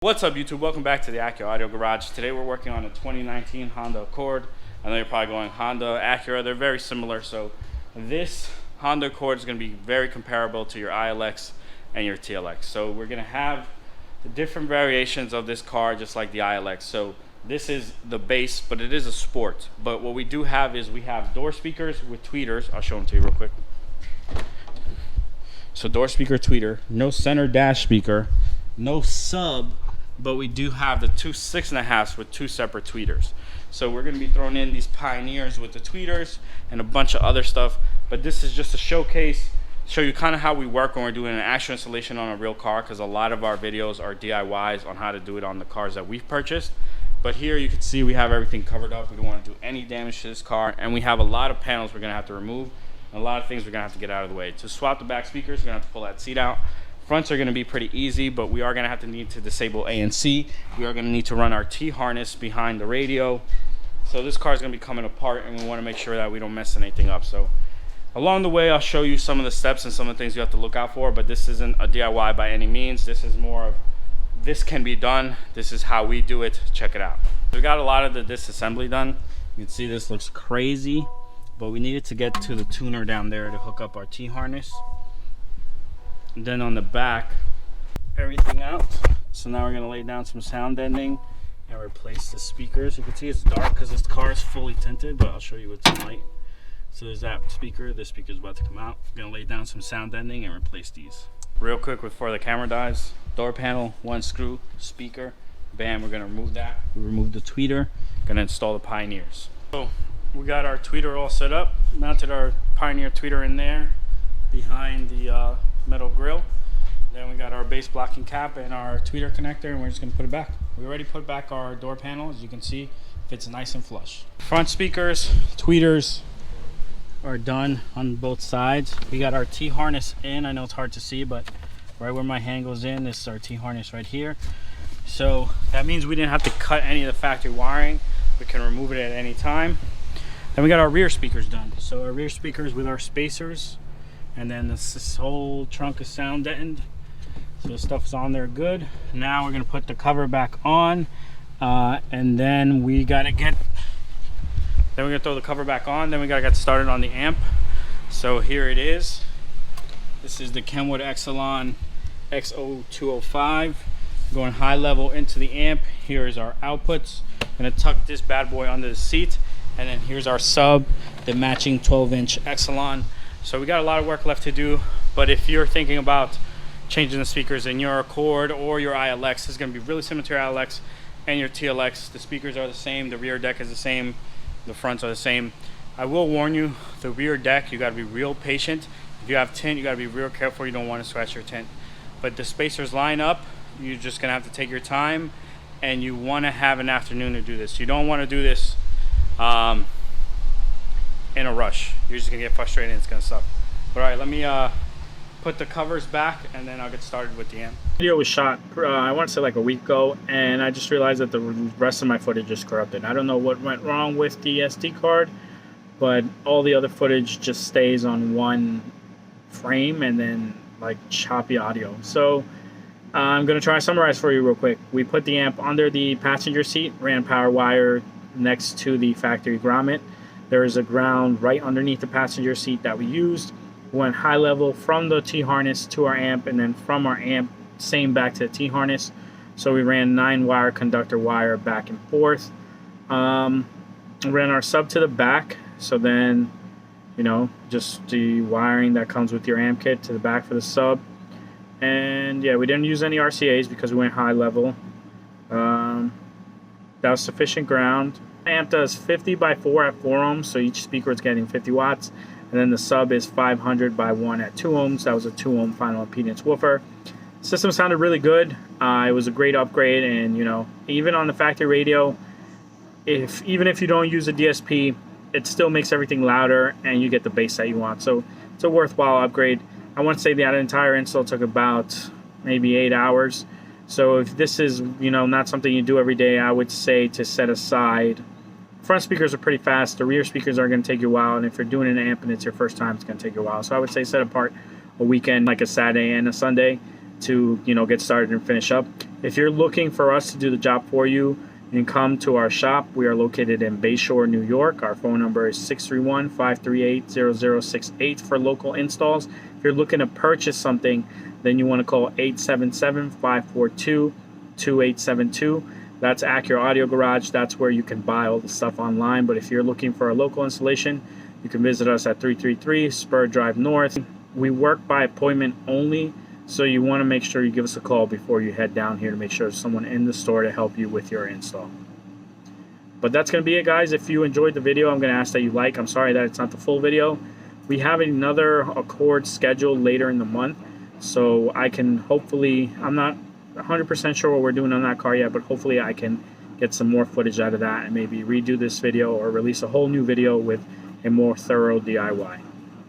What's up, YouTube? Welcome back to the Acura Audio Garage. Today we're working on a 2019 Honda Accord. I know you're probably going Honda, Acura, they're very similar. So this Honda Accord is going to be very comparable to your ILX and your TLX. So we're going to have the different variations of this car just like the ILX. So this is the base, but it is a sport. But what we do have is we have door speakers with tweeters. I'll show them to you real quick. So door speaker, tweeter, no center dash speaker, no sub, but we do have the two 6.5s with two separate tweeters. So we're going to be throwing in these Pioneers with the tweeters and a bunch of other stuff. But this is just a showcase, show you kind of how we work when we're doing an actual installation on a real car, because a lot of our videos are DIYs on how to do it on the cars that we've purchased. But here you can see we have everything covered up. We don't want to do any damage to this car, and we have a lot of panels we're going to have to remove, and a lot of things we're going to have to get out of the way. To swap the back speakers, we're going to have to pull that seat out. Fronts are going to be pretty easy, but we are going to have to need to disable A and C. We are going to need to run our T-harness behind the radio. So this car is going to be coming apart, and we want to make sure that we don't mess anything up. So along the way, I'll show you some of the steps and some of the things you have to look out for, but this isn't a DIY by any means. This is more of, this can be done. This is how we do it. Check it out. We got a lot of the disassembly done. You can see this looks crazy, but we needed to get to the tuner down there to hook up our T-harness. And then on the back, everything out. So now we're going to lay down some sound deadening and replace the speakers. You can see it's dark because this car is fully tinted, but I'll show you with some light. So there's that speaker. This speaker is about to come out. We're going to lay down some sound deadening and replace these. Real quick before the camera dies, door panel, one screw, speaker, bam, we're going to remove that. We remove the tweeter, going to install the Pioneers. So we got our tweeter all set up, mounted our Pioneer tweeter in there behind the metal grill. Then we got our base blocking cap and our tweeter connector, and we're just going to put it back. We already put back our door panel. As you can see, fits nice and flush. Front speakers, tweeters are done on both sides. We got our T-harness in. I know it's hard to see, but right where my hand goes in, this is our T-harness right here. So that means we didn't have to cut any of the factory wiring. We can remove it at any time. Then we got our rear speakers done. So our rear speakers with our spacers, and then this whole trunk is sound deadened, so the stuff's on there good. Now we're going to put the cover back on, and then we got to get, then we're going to throw the cover back on. Then we got to get started on the amp. So here it is. This is the Kenwood Exelon X0205 going high level into the amp. Here is our outputs. I'm going to tuck this bad boy under the seat, and then here's our sub, the matching 12-inch Exelon. So we got a lot of work left to do, but if you're thinking about changing the speakers in your Accord or your ILX, this is going to be really similar to your ILX and your TLX. The speakers are the same, the rear deck is the same, the fronts are the same. I will warn you, the rear deck, you got to be real patient. If you have tint, you got to be real careful. You don't want to scratch your tint. But the spacers line up. You're just going to have to take your time, and you want to have an afternoon to do this. You don't want to do this in a rush. You're just gonna get frustrated and it's gonna suck. But all right, let me put the covers back, and then I'll get started with the amp. The video was shot I want to say like a week ago, and I just realized that the rest of my footage is corrupted. I don't know what went wrong with the SD card, but all the other footage just stays on one frame and then like choppy audio. So I'm gonna try to summarize for you real quick. We put the amp under the passenger seat, ran power wire next to the factory grommet. There is a ground right underneath the passenger seat that we used. We went high level from the T-harness to our amp, and then from our amp, same back to the T-harness. So we ran 9-wire conductor wire back and forth. Ran our sub to the back. So then, you know, just the wiring that comes with your amp kit to the back for the sub. And yeah, we didn't use any RCAs because we went high level. That was sufficient ground. Amp does 50 by 4 at 4 ohms, so each speaker is getting 50 watts. And then the sub is 500 by 1 at 2 ohms. That was a 2 ohm final impedance woofer. System sounded really good. It was a great upgrade, and you know, even on the factory radio, even if you don't use a DSP, it still makes everything louder and you get the bass that you want. So it's a worthwhile upgrade. I want to say that entire install took about maybe 8 hours. So if this is, you know, not something you do every day, I would say to set aside. Front speakers are pretty fast. The rear speakers are going to take you a while, and if you're doing an amp and it's your first time, it's going to take you a while. So I would say set apart a weekend, like a Saturday and a Sunday, to, you know, get started and finish up. If you're looking for us to do the job for you and come to our shop, we are located in Bayshore, New York. Our phone number is 631-538-0068 for local installs. If you're looking to purchase something, then you want to call 877-542-2872. That's Acura Audio Garage. That's where you can buy all the stuff online. But if you're looking for a local installation, you can visit us at 333 Spur Drive North. We work by appointment only, so you want to make sure you give us a call before you head down here to make sure there's someone in the store to help you with your install. But that's going to be it, guys. If you enjoyed the video, I'm going to ask that you like. I'm sorry that it's not the full video. We have another Accord scheduled later in the month, so I can hopefully, I'm not 100% sure what we're doing on that car yet, but hopefully I can get some more footage out of that and maybe redo this video or release a whole new video with a more thorough DIY.